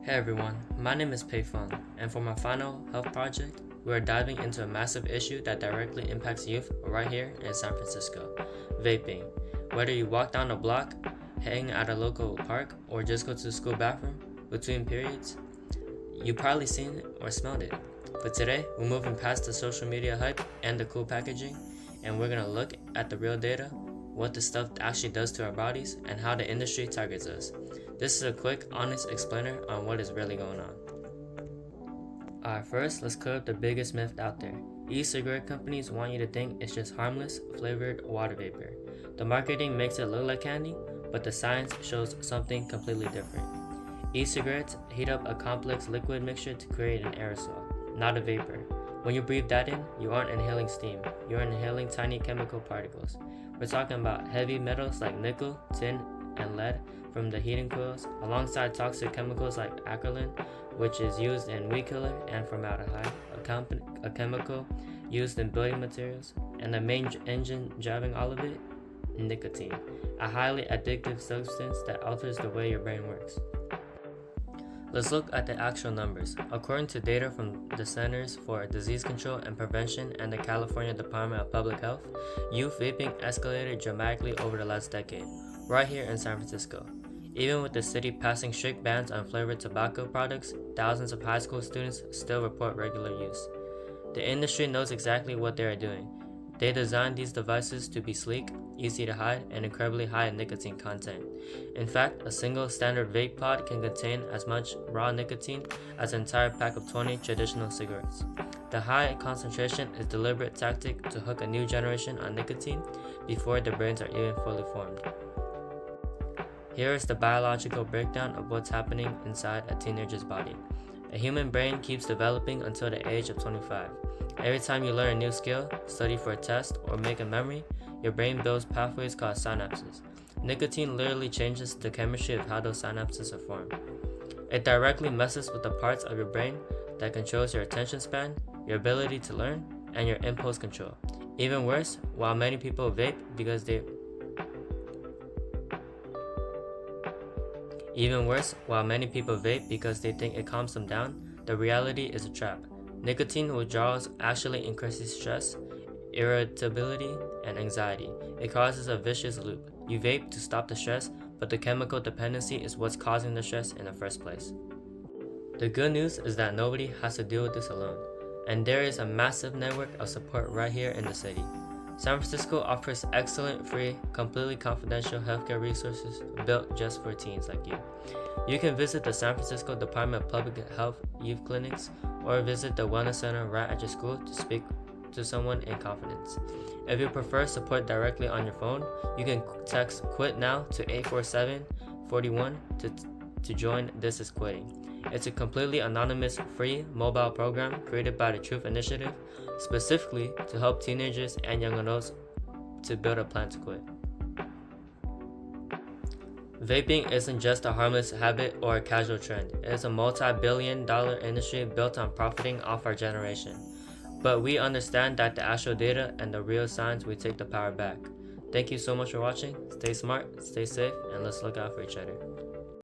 Hey everyone, my name is Pei Feng, and for my final health project, we are diving into a massive issue that directly impacts youth right here in San Francisco: vaping. Whether you walk down the block, hang at a local park, or just go to the school bathroom between periods, you probably seen it or smelled it. But today, we're moving past the social media hype and the cool packaging, and we're gonna look at the real data, what the stuff actually does to our bodies, and how the industry targets us. This is a quick, honest explainer on what is really going on. Alright, first, let's clear up the biggest myth out there. E-cigarette companies want you to think it's just harmless, flavored water vapor. The marketing makes it look like candy, but the science shows something completely different. E-cigarettes heat up a complex liquid mixture to create an aerosol, not a vapor. When you breathe that in, you aren't inhaling steam, you're inhaling tiny chemical particles. We're talking about heavy metals like nickel, tin, and lead from the heating coils, alongside toxic chemicals like acrolein, which is used in weed killer, and formaldehyde, a chemical used in building materials, and the main engine driving all of it, nicotine, a highly addictive substance that alters the way your brain works. Let's look at the actual numbers. According to data from the Centers for Disease Control and Prevention and the California Department of Public Health, youth vaping escalated dramatically over the last decade, right here in San Francisco. Even with the city passing strict bans on flavored tobacco products, thousands of high school students still report regular use. The industry knows exactly what they are doing. They designed these devices to be sleek, easy to hide, and incredibly high in nicotine content. In fact, a single standard vape pod can contain as much raw nicotine as an entire pack of 20 traditional cigarettes. The high concentration is a deliberate tactic to hook a new generation on nicotine before their brains are even fully formed. Here is the biological breakdown of what's happening inside a teenager's body. A human brain keeps developing until the age of 25. Every time you learn a new skill, study for a test, or make a memory, your brain builds pathways called synapses. Nicotine literally changes the chemistry of how those synapses are formed. It directly messes with the parts of your brain that controls your attention span, your ability to learn, and your impulse control. Even worse, while many people vape because they think it calms them down, the reality is a trap. Nicotine withdrawals actually increases stress, irritability, and anxiety. It causes a vicious loop. You vape to stop the stress, but the chemical dependency is what's causing the stress in the first place. The good news is that nobody has to deal with this alone, and there is a massive network of support right here in the city. San Francisco offers excellent, free, completely confidential healthcare resources built just for teens like you. You can visit the San Francisco Department of Public Health youth clinics or visit the wellness center right at your school to speak to someone in confidence. If you prefer support directly on your phone, you can text QUIT NOW to 847-41 to join This Is Quitting. It's a completely anonymous, free mobile program created by the Truth Initiative, specifically to help teenagers and young adults to build a plan to quit. Vaping isn't just a harmless habit or a casual trend. It is a multi-billion-dollar industry built on profiting off our generation. But we understand that the actual data and the real science will take the power back. Thank you so much for watching. Stay smart, stay safe, and let's look out for each other.